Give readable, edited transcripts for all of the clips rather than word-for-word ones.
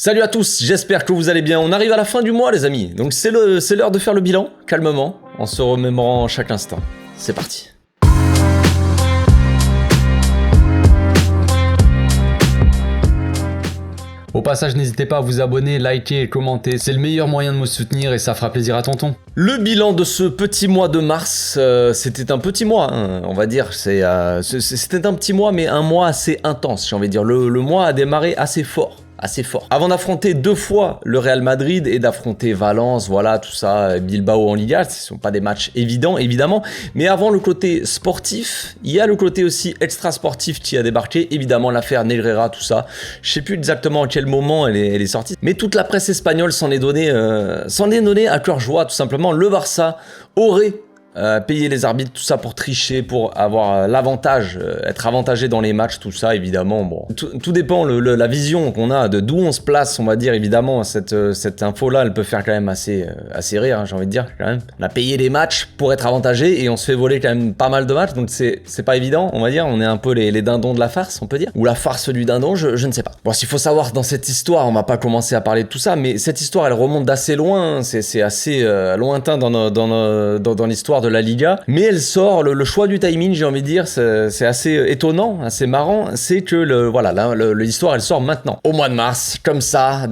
Salut à tous, j'espère que vous allez bien. On arrive à la fin du mois les amis, donc c'est l'heure de faire le bilan, calmement, en se remémorant chaque instant. C'est parti. Au passage, n'hésitez pas à vous abonner, liker et commenter, c'est le meilleur moyen de me soutenir et ça fera plaisir à tonton. Le bilan de ce petit mois de mars, c'était un petit mois, hein, on va dire, c'était un petit mois mais un mois assez intense, j'ai envie de dire. Le mois a démarré assez fort. Avant d'affronter deux fois le Real Madrid et d'affronter Valence, voilà, tout ça, Bilbao en Liga, ce sont pas des matchs évidents, évidemment, mais avant le côté sportif, il y a le côté aussi extra-sportif qui a débarqué, évidemment l'affaire Negreira, tout ça. Je sais plus exactement à quel moment elle est sortie, mais toute la presse espagnole s'en est donné à cœur joie, tout simplement. Le Barça aurait payer les arbitres, tout ça pour tricher, pour avoir l'avantage, être avantagé dans les matchs, tout ça, évidemment. Bon, tout dépend, la vision qu'on a de d'où on se place, on va dire, évidemment, cette info-là, elle peut faire quand même assez rire, hein, j'ai envie de dire, quand même. On a payé les matchs pour être avantagé et on se fait voler quand même pas mal de matchs, donc c'est pas évident, on va dire. On est un peu les dindons de la farce, on peut dire. Ou la farce du dindon, je ne sais pas. Bon, s'il faut savoir, dans cette histoire, on va pas commencer à parler de tout ça, mais cette histoire, elle remonte d'assez loin, c'est assez lointain dans l'histoire de la Liga, mais elle sort, le choix du timing, j'ai envie de dire, c'est assez étonnant, assez marrant, c'est que l'histoire elle sort maintenant, au mois de mars, comme ça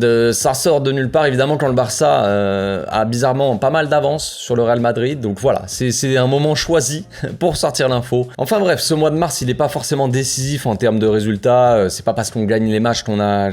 sort de nulle part, évidemment, quand le Barça a bizarrement pas mal d'avance sur le Real Madrid, donc voilà, c'est un moment choisi pour sortir l'info. Enfin bref, ce mois de mars, il est pas forcément décisif en termes de résultats, c'est pas parce qu'on gagne les matchs qu'on a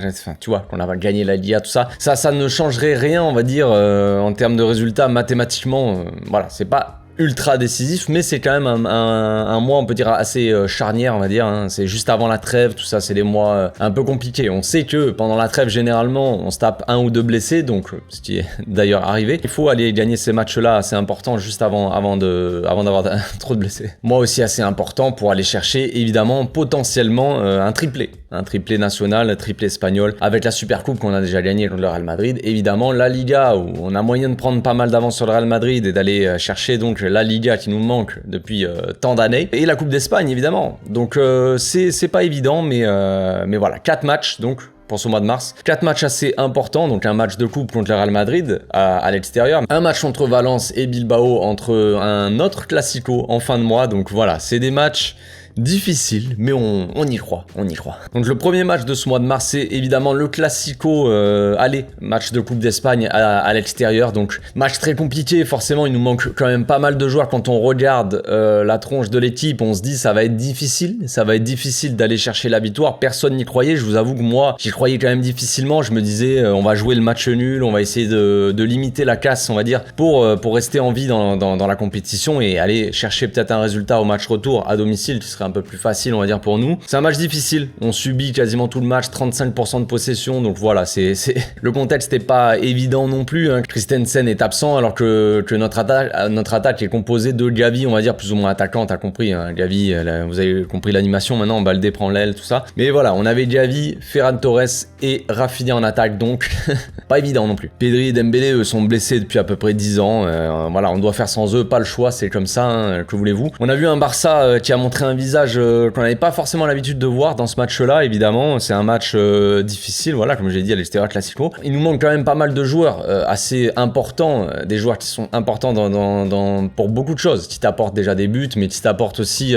gagné la Liga, tout ça, ça ne changerait rien, on va dire, en termes de résultats mathématiquement, voilà, c'est pas ultra décisif, mais c'est quand même un mois, on peut dire, assez charnière, on va dire, hein. C'est juste avant la trêve, tout ça, c'est des mois un peu compliqués. On sait que pendant la trêve, généralement, on se tape un ou deux blessés, donc ce qui est d'ailleurs arrivé. Il faut aller gagner ces matchs-là assez importants juste avant d'avoir trop de blessés. Moi aussi assez important pour aller chercher, évidemment, potentiellement un triplé national, un triplé espagnol, avec la Supercoupe qu'on a déjà gagné contre le Real Madrid. Évidemment, la Liga, où on a moyen de prendre pas mal d'avance sur le Real Madrid et d'aller chercher donc la Liga qui nous manque depuis tant d'années, et la Coupe d'Espagne, évidemment. Donc c'est pas évident, mais voilà, 4 matchs, donc, pour ce mois de mars. 4 matchs assez importants, donc un match de coupe contre le Real Madrid à l'extérieur, un match contre Valence et Bilbao, entre un autre classico en fin de mois, donc voilà, c'est des matchs difficile, mais on y croit. Donc le premier match de ce mois de mars, c'est évidemment le Classico aller, match de Coupe d'Espagne à l'extérieur, donc match très compliqué, forcément il nous manque quand même pas mal de joueurs. Quand on regarde la tronche de l'équipe, on se dit ça va être difficile d'aller chercher la victoire. Personne n'y croyait, je vous avoue que moi j'y croyais quand même difficilement. Je me disais on va jouer le match nul, on va essayer de limiter la casse, on va dire, pour rester en vie dans la compétition et aller chercher peut-être un résultat au match retour à domicile qui serait un peu plus facile, on va dire, pour nous. C'est un match difficile, on subit quasiment tout le match, 35% de possession, donc voilà, le contexte n'est pas évident non plus, hein. Christensen est absent alors que notre attaque est composée de Gavi, on va dire, plus ou moins attaquant, t'as compris, hein. Gavi, vous avez compris l'animation maintenant, Baldé prend l'aile, tout ça, mais voilà, on avait Gavi, Ferran Torres et Rafinha en attaque, donc pas évident non plus. Pedri et Dembélé, eux, sont blessés depuis à peu près 10 ans, voilà, on doit faire sans eux, pas le choix, c'est comme ça, hein, que voulez-vous. On a vu un Barça qui a montré un visage qu'on n'avait pas forcément l'habitude de voir dans ce match-là, évidemment. C'est un match difficile, voilà, comme j'ai dit, à l'extérieur Classico. Il nous manque quand même pas mal de joueurs assez importants, des joueurs qui sont importants pour beaucoup de choses, qui t'apportent déjà des buts, mais qui t'apportent aussi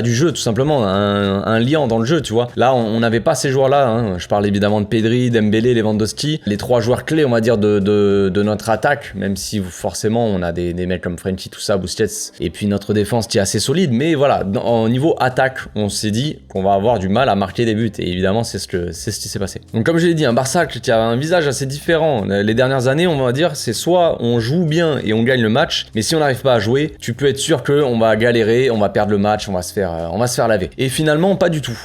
du jeu, tout simplement, un lien dans le jeu, tu vois. Là, on n'avait pas ces joueurs-là, hein. Je parle évidemment de Pedri, Dembélé, Lewandowski, les 3 joueurs clés, on va dire, de notre attaque, même si forcément, on a des mecs comme Frenkie, tout ça, Busquets, et puis notre défense qui est assez solide, mais voilà, au niveau attaque, on s'est dit qu'on va avoir du mal à marquer des buts, et évidemment c'est ce qui s'est passé. Donc comme je l'ai dit, un Barça qui a un visage assez différent. Les dernières années, on va dire, c'est soit on joue bien et on gagne le match, mais si on n'arrive pas à jouer, tu peux être sûr qu'on va galérer, on va perdre le match, on va se faire laver. Et finalement, pas du tout.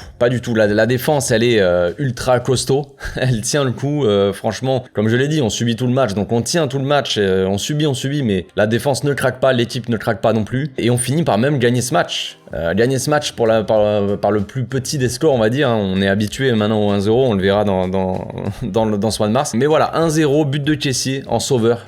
La défense, elle est ultra costaud, elle tient le coup, franchement, comme je l'ai dit, on subit tout le match, donc on tient tout le match, on subit, mais la défense ne craque pas, l'équipe ne craque pas non plus, et on finit par même gagner ce match. Par le plus petit des scores, on va dire, hein. On est habitué maintenant au 1-0, on le verra dans ce mois de mars. Mais voilà, 1-0, but de Kessié en sauveur,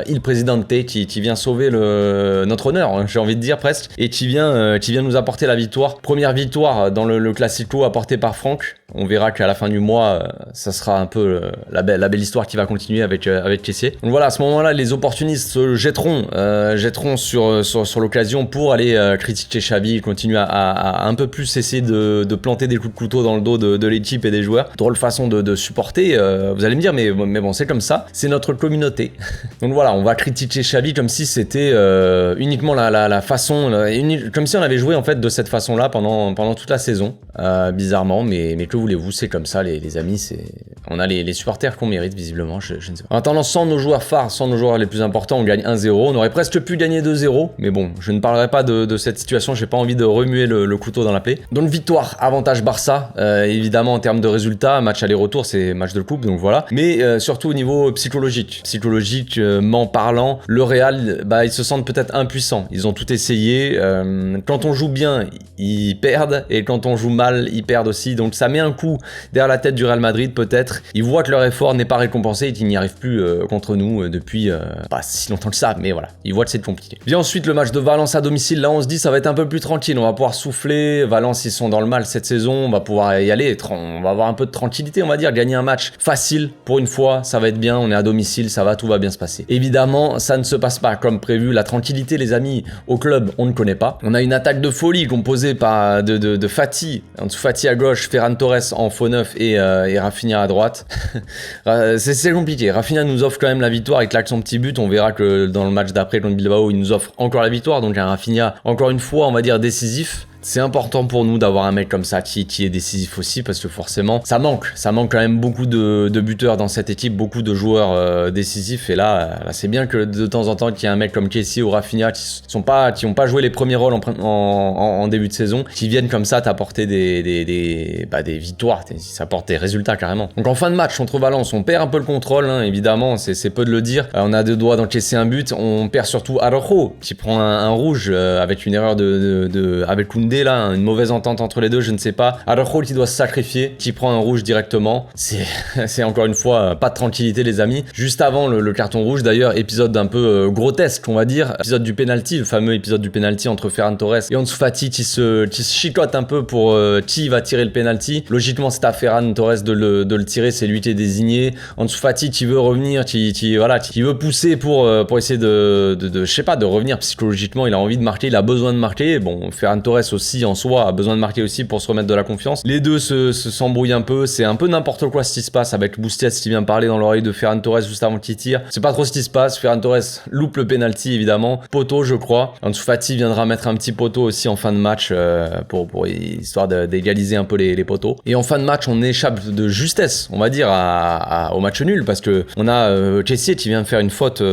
Il Presidente qui vient sauver notre honneur, hein, j'ai envie de dire presque, et qui vient nous apporter la victoire. Première victoire dans le Classico apportée par Franck. On verra qu'à la fin du mois, ça sera un peu la belle histoire qui va continuer avec Kessié. Donc voilà, à ce moment-là, les opportunistes se jetteront sur l'occasion pour aller critiquer Xavi, continuer à un peu plus essayer de planter des coups de couteau dans le dos de l'équipe et des joueurs. Drôle façon de supporter, vous allez me dire, mais bon, c'est comme ça, c'est notre communauté. Donc voilà, on va critiquer Xavi comme si c'était uniquement la façon, comme si on avait joué en fait de cette façon-là pendant toute la saison, bizarrement, mais que voulez-vous, c'est comme ça les amis, on a les supporters qu'on mérite visiblement, je ne sais pas. En attendant, sans nos joueurs phares, sans nos joueurs les plus importants, on gagne 1-0, on aurait presque pu gagner 2-0, mais bon, je ne parlerai pas de cette situation, j'ai pas envie de remuer le couteau dans la plaie. Donc victoire, avantage Barça, évidemment en termes de résultats, match aller-retour, c'est match de coupe, donc voilà, mais surtout au niveau psychologiquement parlant, le Real, ils se sentent peut-être impuissants, ils ont tout essayé, quand on joue bien, ils perdent, et quand on joue mal, ils perdent aussi, donc ça met un coup derrière la tête du Real Madrid peut-être, ils voient que leur effort n'est pas récompensé et qu'ils n'y arrivent plus contre nous depuis pas si longtemps que ça, mais voilà, ils voient que c'est compliqué. Vient ensuite le match de Valence à domicile, là on se dit ça va être un peu plus tranquille, on va pouvoir souffler, Valence ils sont dans le mal cette saison, on va pouvoir y aller, on va avoir un peu de tranquillité on va dire, gagner un match facile pour une fois, ça va être bien, on est à domicile, ça va, tout va bien se passer. Évidemment, ça ne se passe pas comme prévu, la tranquillité les amis, au club on ne connaît pas, on a une attaque de folie composée par de Fati, en dessous Fati à gauche, Ferran Torres en faux neuf et Rafinha à droite. C'est compliqué, Rafinha nous offre quand même la victoire, il claque son petit but, on verra que dans le match d'après contre Bilbao, il nous offre encore la victoire, donc un Rafinha encore une fois on va dire décisif. C'est important pour nous d'avoir un mec comme ça qui est décisif aussi parce que forcément ça manque quand même beaucoup de buteurs dans cette équipe, beaucoup de joueurs décisifs et là c'est bien que de temps en temps qu'il y ait un mec comme Kessié ou Rafinha qui ont pas joué les premiers rôles en début de saison, qui viennent comme ça t'apporter des victoires, ça apporte des résultats carrément. Donc en fin de match contre Valence, on perd un peu le contrôle évidemment, c'est peu de le dire, on a deux doigts d'encaisser un but, on perd surtout Araujo qui prend un rouge avec une erreur avec Koundé là, une mauvaise entente entre les deux, je ne sais pas. Araujo qui doit se sacrifier, qui prend un rouge directement. C'est encore une fois pas de tranquillité les amis. Juste avant le carton rouge d'ailleurs, épisode un peu grotesque on va dire, épisode du penalty, le fameux épisode du penalty entre Ferran Torres et Ansu Fati qui se chicote un peu pour qui va tirer le penalty. Logiquement c'est à Ferran Torres de le tirer, c'est lui qui est désigné. Ansu Fati qui veut revenir, qui veut pousser pour essayer je sais pas, de revenir psychologiquement, il a envie de marquer, il a besoin de marquer. Bon, Ferran Torres aussi en soi a besoin de marquer aussi pour se remettre de la confiance. Les deux s'embrouillent un peu, c'est un peu n'importe quoi ce qui se passe avec Busquets qui vient parler dans l'oreille de Ferran Torres juste avant qu'il tire. C'est pas trop ce qui se passe, Ferran Torres loupe le penalty évidemment, poteau je crois. Ansu Fati viendra mettre un petit poteau aussi en fin de match pour histoire d'égaliser un peu les poteaux. Et en fin de match on échappe de justesse, on va dire au match nul parce que on a Kessié qui vient de faire une faute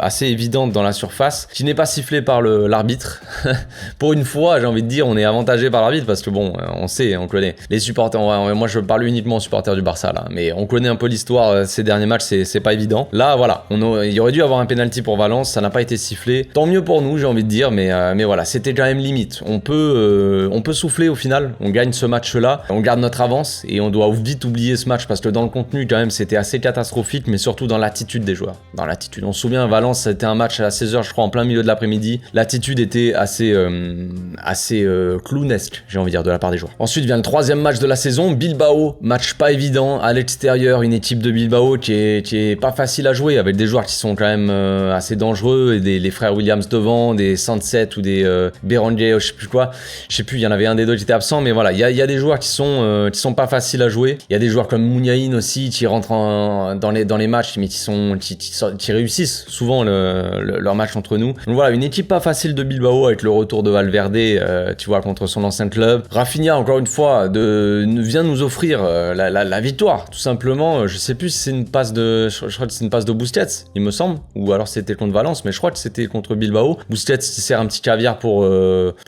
assez évidente dans la surface, qui n'est pas sifflée par l'arbitre. Pour une fois j'ai envie de dire on est avantagé par l'arbitre parce que bon, on connaît les supporters, moi je parle uniquement aux supporters du Barça là, mais on connaît un peu l'histoire ces derniers matchs, c'est pas évident. Là voilà, il y aurait dû avoir un penalty pour Valence, ça n'a pas été sifflé. Tant mieux pour nous, j'ai envie de dire, mais voilà, c'était quand même limite. On peut souffler au final, on gagne ce match là, on garde notre avance et on doit vite oublier ce match parce que dans le contenu quand même c'était assez catastrophique, mais surtout dans l'attitude des joueurs. Dans l'attitude, on se souvient, Valence c'était un match à 16h je crois en plein milieu de l'après-midi, l'attitude était assez clownesque, j'ai envie de dire, de la part des joueurs. Ensuite vient le troisième match de la saison, Bilbao, match pas évident à l'extérieur, une équipe de Bilbao qui est pas facile à jouer, avec des joueurs qui sont quand même assez dangereux, et les frères Williams devant, des Sunset ou des Berenguer, je sais plus quoi, je sais plus, il y en avait un des deux qui était absent, mais voilà, il y a des joueurs qui sont pas faciles à jouer. Il y a des joueurs comme Mouniaïn aussi qui rentrent dans les matchs, mais qui réussissent souvent leur match entre nous. Donc voilà, une équipe pas facile de Bilbao avec le retour de Valverde, tu vois, contre son ancien club. Rafinha, encore une fois, vient nous offrir la victoire, tout simplement. Je sais plus si c'est une passe je crois que c'est une passe de Busquets, il me semble, ou alors c'était contre Valence, mais je crois que c'était contre Bilbao. Busquets qui sert un petit caviar pour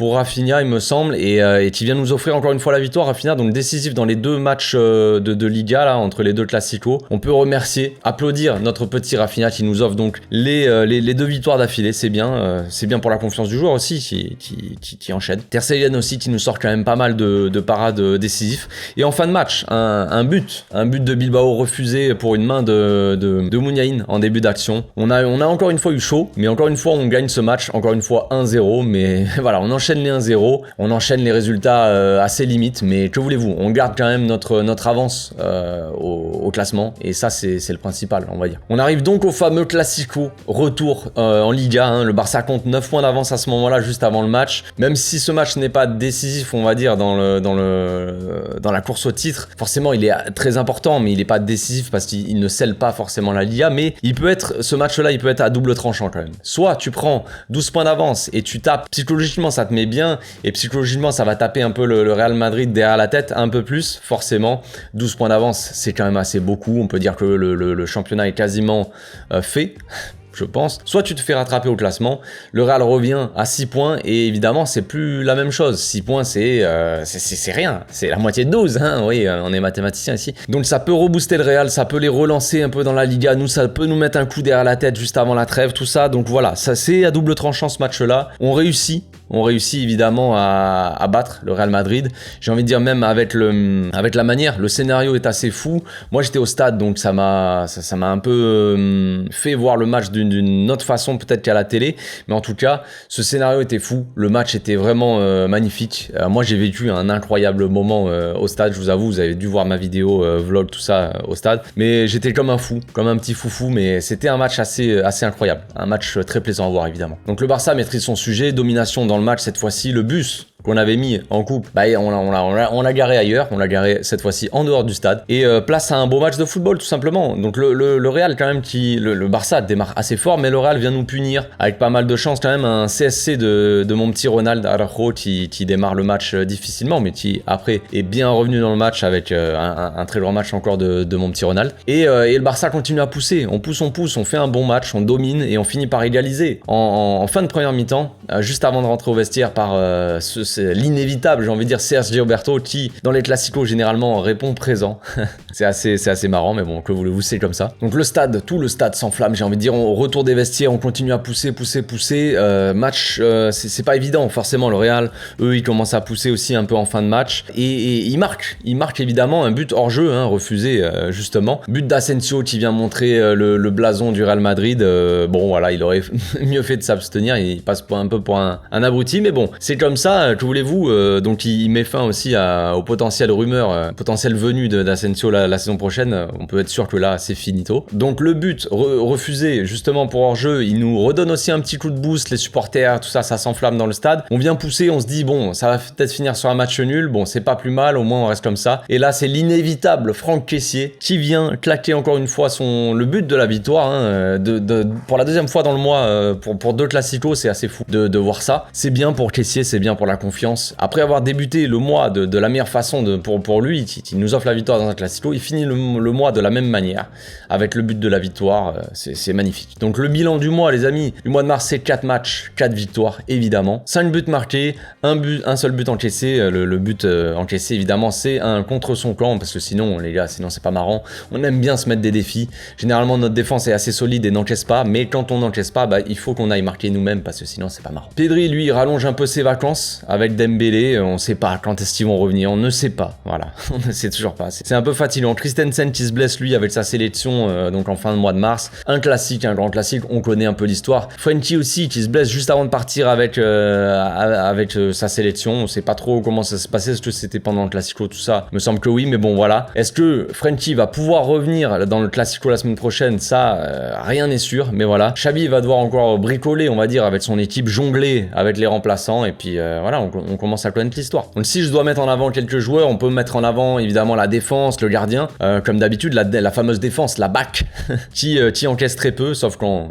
Rafinha, il me semble, et qui vient nous offrir encore une fois la victoire. Rafinha, donc décisif dans les deux matchs de Liga, là, entre les deux classicos. On peut remercier, applaudir notre petit Rafinha qui nous offre donc les deux victoires d'affilée, c'est bien pour la confiance du joueur aussi, qui enchaîne. Ter Stegen aussi qui nous sort quand même pas mal de parades décisifs. Et en fin de match, un but de Bilbao refusé pour une main de Muniain en début d'action. On a encore une fois eu chaud, mais encore une fois on gagne ce match, encore une fois 1-0, mais voilà, on enchaîne les 1-0, on enchaîne les résultats assez limites, mais que voulez-vous, on garde quand même notre avance au classement, et ça c'est le principal, on va dire. On arrive donc au fameux Classico, retour en Liga, hein. Le Barça compte 9 points d'avance à ce moment-là, juste avant le match, même si ce match n'est pas décisif, on va dire, dans la course au titre, forcément il est très important, mais il n'est pas décisif parce qu'il ne scelle pas forcément la Liga, mais ce match-là, il peut être à double tranchant quand même. Soit tu prends 12 points d'avance et tu tapes, psychologiquement ça te met bien, et psychologiquement ça va taper un peu le Real Madrid derrière la tête, un peu plus, forcément. 12 points d'avance, c'est quand même assez beaucoup, on peut dire que le championnat est quasiment fait, je pense. Soit tu te fais rattraper au classement, le Real revient à 6 points, et évidemment c'est plus la même chose. 6 points c'est rien, c'est la moitié de 12, hein. Oui, on est mathématicien ici. Donc ça peut rebooster le Real, ça peut les relancer un peu dans la Liga, nous ça peut nous mettre un coup derrière la tête juste avant la trêve, tout ça. Donc voilà, ça c'est à double tranchant ce match-là. On réussit évidemment à battre le Real Madrid. J'ai envie de dire, même avec la manière, le scénario est assez fou. Moi j'étais au stade, donc ça m'a un peu fait voir le match d'une autre façon peut-être qu'à la télé, mais en tout cas ce scénario était fou, le match était vraiment magnifique. Moi j'ai vécu un incroyable moment au stade, je vous avoue, vous avez dû voir ma vidéo vlog, tout ça au stade, mais j'étais comme un fou, comme un petit foufou, mais c'était un match assez incroyable, un match très plaisant à voir évidemment. Donc le Barça maîtrise son sujet, domination dans le match cette fois-ci, le bus qu'on avait mis en coupe, bah on l'a garé ailleurs, on l'a garé cette fois-ci en dehors du stade, et place à un beau match de football tout simplement. Donc le Real quand même le Barça démarre assez fort, mais le Real vient nous punir avec pas mal de chance quand même, un CSC de mon petit Ronald Araujo qui démarre le match difficilement, mais qui après est bien revenu dans le match avec un très grand match encore de mon petit Ronald, et le Barça continue à pousser, on pousse, on fait un bon match, on domine, et on finit par égaliser en fin de première mi-temps, juste avant de rentrer au vestiaire par c'est l'inévitable, j'ai envie de dire, Sergi Roberto, qui dans les classicos généralement répond présent. c'est assez marrant, mais bon, que voulez-vous, c'est comme ça. Donc tout le stade s'enflamme, j'ai envie de dire, au retour des vestiaires, on continue à pousser. Match, c'est pas évident, forcément, le Real, eux, ils commencent à pousser aussi un peu en fin de match, et ils marquent évidemment un but hors jeu, hein, refusé justement. But d'Asensio qui vient montrer le blason du Real Madrid. Bon voilà, il aurait mieux fait de s'abstenir, il passe un peu pour un abruti, mais bon, c'est comme ça. Que voulez-vous, donc il met fin aussi aux potentielles rumeurs, potentielles venues d'Asensio la saison prochaine. On peut être sûr que là c'est finito. Donc le but refusé justement pour hors-jeu, il nous redonne aussi un petit coup de boost, les supporters, tout ça s'enflamme dans le stade. On vient pousser, on se dit bon, ça va peut-être finir sur un match nul, bon c'est pas plus mal, au moins on reste comme ça. Et là c'est l'inévitable Franck Kessié qui vient claquer encore une fois le but de la victoire, hein, pour la deuxième fois dans le mois, pour 2 classicos, c'est assez fou de voir ça. C'est bien pour Kessié, c'est bien pour la confiance. Après avoir débuté le mois de la meilleure façon pour lui, qui nous offre la victoire dans un classico, il finit le mois de la même manière, avec le but de la victoire. C'est magnifique. Donc le bilan du mois, les amis, du mois de mars, c'est 4 matchs, 4 victoires évidemment, 5 buts marqués, un seul but encaissé. Le but encaissé évidemment, c'est un contre son camp, parce que sinon les gars, sinon c'est pas marrant. On aime bien se mettre des défis. Généralement notre défense est assez solide et n'encaisse pas, mais quand on n'encaisse pas, bah, il faut qu'on aille marquer nous-mêmes, parce que sinon c'est pas marrant. Pedri, lui, rallonge un peu ses vacances avec Dembélé, on sait pas quand est-ce qu'ils vont revenir, on ne sait pas, voilà, on ne sait toujours pas, c'est un peu fatigant. Christensen qui se blesse lui avec sa sélection donc en fin de mois de mars, un classique, un grand classique, on connaît un peu l'histoire. Frenkie aussi qui se blesse juste avant de partir avec sa sélection, on sait pas trop comment ça se passait, est-ce que c'était pendant le classico, tout ça, me semble que oui, mais bon voilà. Est-ce que Frenkie va pouvoir revenir dans le classico la semaine prochaine? Ça, rien n'est sûr, mais voilà. Xavi va devoir encore bricoler, on va dire, avec son équipe, jongler avec les remplaçants, et puis voilà, on commence à connaître l'histoire. Donc si je dois mettre en avant quelques joueurs, on peut mettre en avant évidemment la défense, le gardien, comme d'habitude la fameuse défense, la BAC, qui encaisse très peu, sauf quand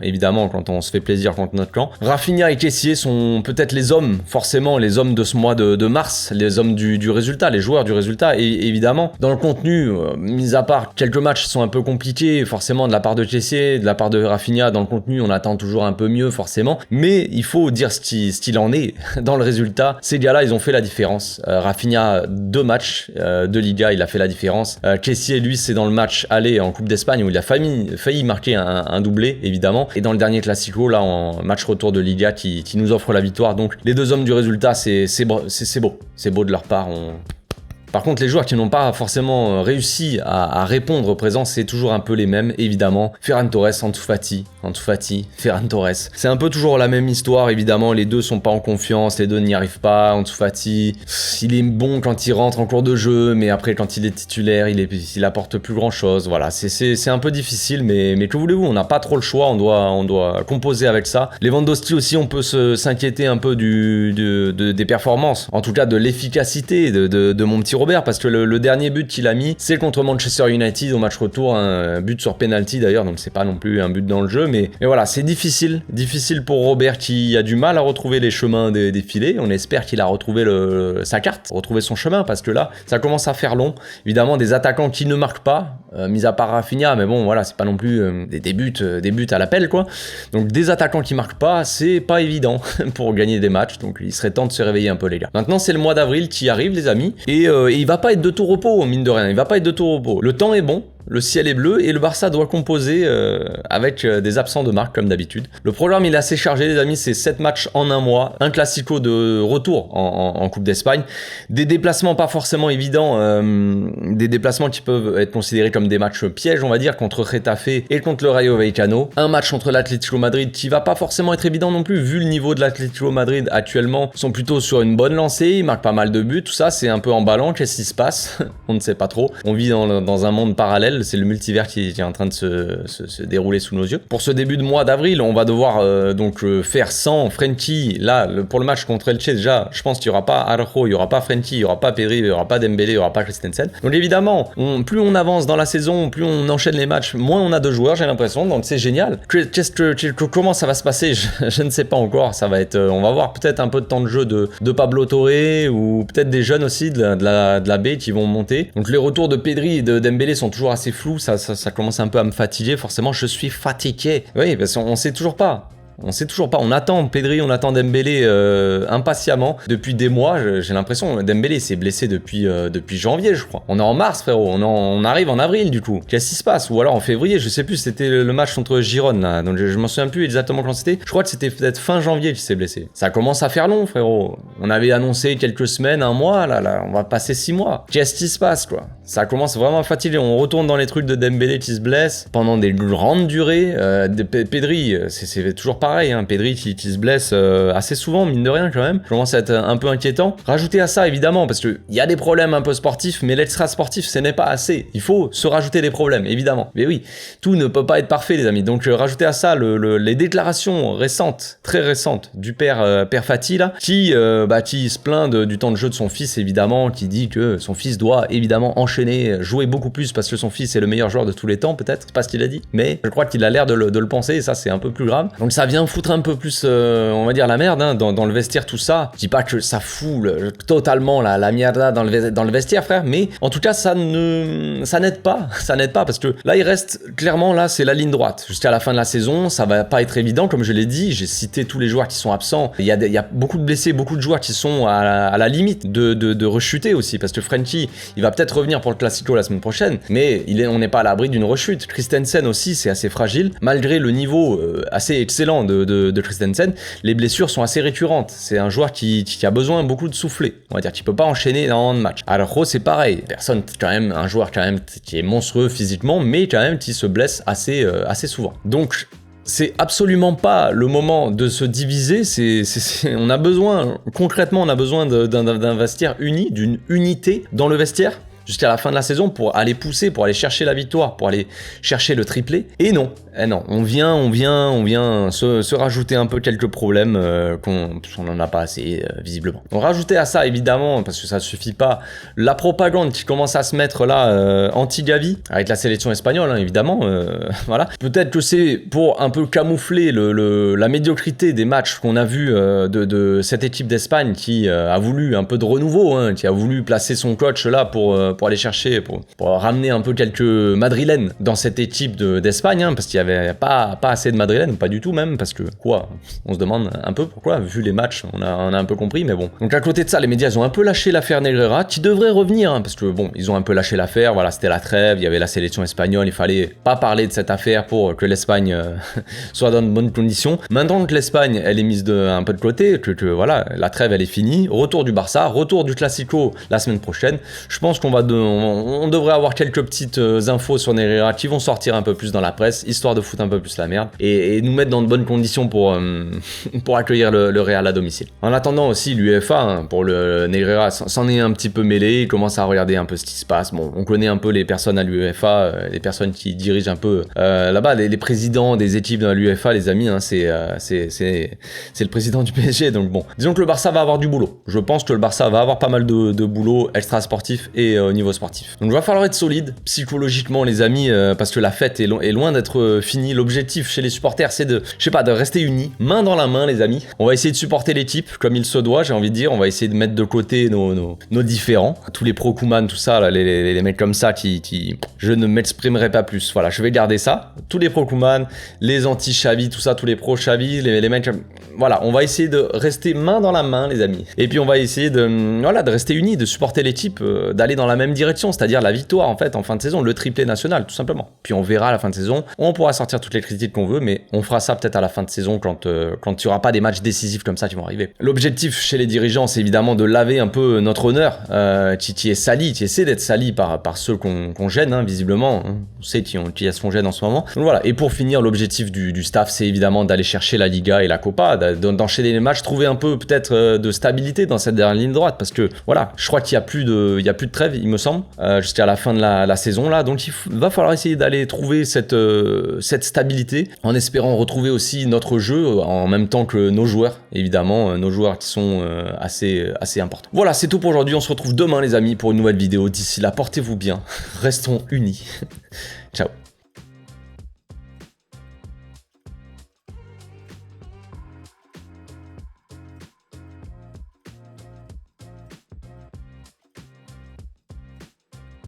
on se fait plaisir contre notre camp. Rafinha et Kessié sont peut-être les hommes, forcément les hommes de ce mois de mars, les hommes du résultat, les joueurs du résultat, et évidemment dans le contenu, mis à part quelques matchs qui sont un peu compliqués, forcément de la part de Kessié, de la part de Rafinha, dans le contenu on attend toujours un peu mieux forcément, mais il faut dire ce qu'il en est dans le résultat. Ces gars-là, ils ont fait la différence. Rafinha, 2 matchs de Liga, il a fait la différence. Kessie, lui, c'est dans le match aller en Coupe d'Espagne où il a failli marquer un doublé, évidemment. Et dans le dernier Classico, là, en match retour de Liga, qui nous offre la victoire. Donc, les 2 hommes du résultat, c'est beau. C'est beau de leur part. Par contre, les joueurs qui n'ont pas forcément réussi à répondre au présent, c'est toujours un peu les mêmes, évidemment. Ferran Torres, Ansu Fati, Ferran Torres. C'est un peu toujours la même histoire, évidemment. Les deux sont pas en confiance, les deux n'y arrivent pas. Ansu Fati, il est bon quand il rentre en cours de jeu, mais après, quand il est titulaire, il apporte plus grand-chose. Voilà, c'est un peu difficile, mais que voulez-vous, on n'a pas trop le choix, on doit composer avec ça. Lewandowski aussi, on peut s'inquiéter un peu des performances, en tout cas de l'efficacité de mon petit Robert, parce que le dernier but qu'il a mis, c'est contre Manchester United au match retour, un but sur penalty d'ailleurs, donc c'est pas non plus un but dans le jeu, mais voilà, c'est difficile pour Robert qui a du mal à retrouver les chemins des filets. On espère qu'il a retrouvé sa carte, retrouvé son chemin, parce que là, ça commence à faire long. Évidemment, des attaquants qui ne marquent pas, mis à part Rafinha, mais bon, voilà, c'est pas non plus des buts à l'appel, quoi. Donc des attaquants qui marquent pas, c'est pas évident pour gagner des matchs, donc il serait temps de se réveiller un peu, les gars. Maintenant, c'est le mois d'avril qui arrive, les amis, et il va pas être de tout repos, mine de rien, il va pas être de tout repos. Le temps est bon, le ciel est bleu et le Barça doit composer avec des absents de marque comme d'habitude. Le programme il est assez chargé, les amis, c'est 7 matchs en un mois, un classico de retour en Coupe d'Espagne, des déplacements pas forcément évidents, des déplacements qui peuvent être considérés comme des matchs pièges, on va dire, contre Getafe et contre le Rayo Vallecano. Un match contre l'Atlético Madrid qui va pas forcément être évident non plus, vu le niveau de l'Atlético Madrid actuellement, ils sont plutôt sur une bonne lancée, ils marquent pas mal de buts, tout ça c'est un peu emballant, qu'est-ce qui se passe? On ne sait pas trop, on vit dans un monde parallèle, c'est le multivers qui est en train de se dérouler sous nos yeux. Pour ce début de mois d'avril, on va devoir faire sans Frenkie. Là, pour le match contre Elche, déjà, je pense qu'il n'y aura pas Araujo, il n'y aura pas Frenkie, il n'y aura pas Pedri, il n'y aura pas Dembélé, il n'y aura pas Christensen. Donc évidemment, plus on avance dans la saison, plus on enchaîne les matchs, moins on a de joueurs, j'ai l'impression, donc c'est génial. Comment ça va se passer? Je ne sais pas encore, ça va être... on va voir peut-être un peu de temps de jeu de Pablo Torre, ou peut-être des jeunes aussi de la B qui vont monter. Donc les retours de Pedri et de Dembélé sont toujours assez flou, ça commence un peu à me fatiguer, forcément je suis fatigué. Oui, parce qu'on sait toujours pas. On attend Pedri, on attend Dembélé impatiemment depuis des mois. J'ai l'impression Dembélé s'est blessé depuis janvier, je crois. On est en mars, frérot. On arrive en avril, du coup. Qu'est-ce qui se passe? Ou alors en février, je sais plus. C'était le match contre Girone, là. Donc je m'en souviens plus exactement quand c'était. Je crois que c'était peut-être fin janvier qu'il s'est blessé. Ça commence à faire long, frérot. On avait annoncé quelques semaines, un mois. Là, on va passer 6 mois. Qu'est-ce qui se passe, quoi? Ça commence vraiment à fatiguer. On retourne dans les trucs de Dembélé qui se blesse pendant des grandes durées. Pedri, c'est toujours pareil, hein. Pedri qui se blesse assez souvent, mine de rien, quand même. Je commence à être un peu inquiétant. Rajoutez à ça, évidemment, parce qu'il y a des problèmes un peu sportifs, mais l'extra sportif, ce n'est pas assez. Il faut se rajouter des problèmes, évidemment. Mais oui, tout ne peut pas être parfait, les amis. Donc, rajoutez à ça les déclarations récentes, très récentes, du père Fati, là, qui se plaint du temps de jeu de son fils, évidemment, qui dit que son fils doit, évidemment, enchaîner, jouer beaucoup plus, parce que son fils est le meilleur joueur de tous les temps, peut-être. C'est pas ce qu'il a dit, mais je crois qu'il a l'air de le penser, et ça, c'est un peu plus grave. Donc, ça vient foutre un peu plus, on va dire, la merde, hein, dans le vestiaire, tout ça. Je dis pas que ça fout totalement la mierda dans le vestiaire, frère, mais en tout cas, ça n'aide pas, parce que là, il reste, clairement, là, c'est la ligne droite. Jusqu'à la fin de la saison, ça va pas être évident, comme je l'ai dit, j'ai cité tous les joueurs qui sont absents. Il y a beaucoup de blessés, beaucoup de joueurs qui sont à la limite de rechuter aussi, parce que Frenkie, il va peut-être revenir pour le Classico la semaine prochaine, mais on n'est pas à l'abri d'une rechute. Christensen aussi, c'est assez fragile, malgré le niveau assez excellent de Christensen, les blessures sont assez récurrentes. C'est un joueur qui a besoin beaucoup de souffler. On va dire qu'il peut pas enchaîner énormément de matchs. Alors c'est pareil. Un joueur quand même qui est monstrueux physiquement, mais quand même qui se blesse assez souvent. Donc c'est absolument pas le moment de se diviser. On a besoin, concrètement, on a besoin d'un vestiaire uni, d'une unité dans le vestiaire jusqu'à la fin de la saison pour aller pousser, pour aller chercher la victoire, pour aller chercher le triplé. Et non, on vient se rajouter un peu quelques problèmes qu'on n'en a pas assez, visiblement. On rajoutait à ça, évidemment, parce que ça suffit pas, la propagande qui commence à se mettre là, anti-Gavi, avec la sélection espagnole, hein, évidemment, voilà. Peut-être que c'est pour un peu camoufler la médiocrité des matchs qu'on a vus de cette équipe d'Espagne qui a voulu un peu de renouveau, hein, qui a voulu placer son coach là pour pour aller chercher, pour ramener un peu quelques madrilènes dans cette équipe d'Espagne, hein, parce qu'il n'y avait pas assez de madrilènes, pas du tout même, parce que quoi, on se demande un peu pourquoi, vu les matchs, on a un peu compris, mais bon. Donc à côté de ça, les médias, ils ont un peu lâché l'affaire Negreira, qui devrait revenir, hein, parce que bon, ils ont un peu lâché l'affaire, voilà, c'était la trêve, il y avait la sélection espagnole, il fallait pas parler de cette affaire pour que l'Espagne soit dans de bonnes conditions. Maintenant que l'Espagne, elle est mise un peu de côté, que voilà, la trêve, elle est finie, retour du Barça, retour du Classico la semaine prochaine, je pense qu'on on devrait avoir quelques petites infos sur Negreira qui vont sortir un peu plus dans la presse, histoire de foutre un peu plus la merde, et nous mettre dans de bonnes conditions pour accueillir le Real à domicile. En attendant aussi, l'UEFA, hein, pour le Negreira, s'en est un petit peu mêlé, il commence à regarder un peu ce qui se passe. Bon, on connaît un peu les personnes à l'UEFA, les personnes qui dirigent un peu là-bas, les présidents des équipes dans l'UEFA, les amis, hein, c'est le président du PSG, donc bon. Disons que le Barça va avoir du boulot. Je pense que le Barça va avoir pas mal de boulot extra-sportif et au niveau sportif. Donc il va falloir être solide, psychologiquement, les amis, parce que la fête est loin d'être finie. L'objectif chez les supporters, c'est de rester unis, main dans la main, les amis. On va essayer de supporter l'équipe comme il se doit, j'ai envie de dire. On va essayer de mettre de côté nos différends. Tous les pro-Koeman, tout ça, là, les mecs comme ça qui... Je ne m'exprimerai pas plus. Voilà, je vais garder ça. Tous les pro-Koeman, les anti-Xavi, tout ça, tous les pro-Xavi, les mecs... Voilà, on va essayer de rester main dans la main, les amis. Et puis on va essayer de rester unis, de supporter l'équipe, d'aller dans la même direction, c'est-à-dire la victoire, en fait, en fin de saison, le triplé national, tout simplement. Puis on verra à la fin de saison. On pourra sortir toutes les critiques qu'on veut, mais on fera ça peut-être à la fin de saison quand il n'y aura pas des matchs décisifs comme ça qui vont arriver. L'objectif chez les dirigeants, c'est évidemment de laver un peu notre honneur, qui est sali, qui essaie d'être sali par ceux qu'on gêne, hein, visiblement. Hein. On sait qui se font gêne en ce moment. Donc voilà. Et pour finir, l'objectif du staff, c'est évidemment d'aller chercher la Liga et la Copa, d'enchaîner les matchs, trouver un peu peut-être de stabilité dans cette dernière ligne droite, parce que voilà, je crois qu'il y a plus de trêve, il me semble, jusqu'à la fin de la saison là. Donc il va falloir essayer d'aller trouver cette stabilité, en espérant retrouver aussi notre jeu en même temps que nos joueurs, évidemment, nos joueurs qui sont assez importants. Voilà, c'est tout pour aujourd'hui. On se retrouve demain, les amis, pour une nouvelle vidéo. D'ici là, portez-vous bien, restons unis. Ciao.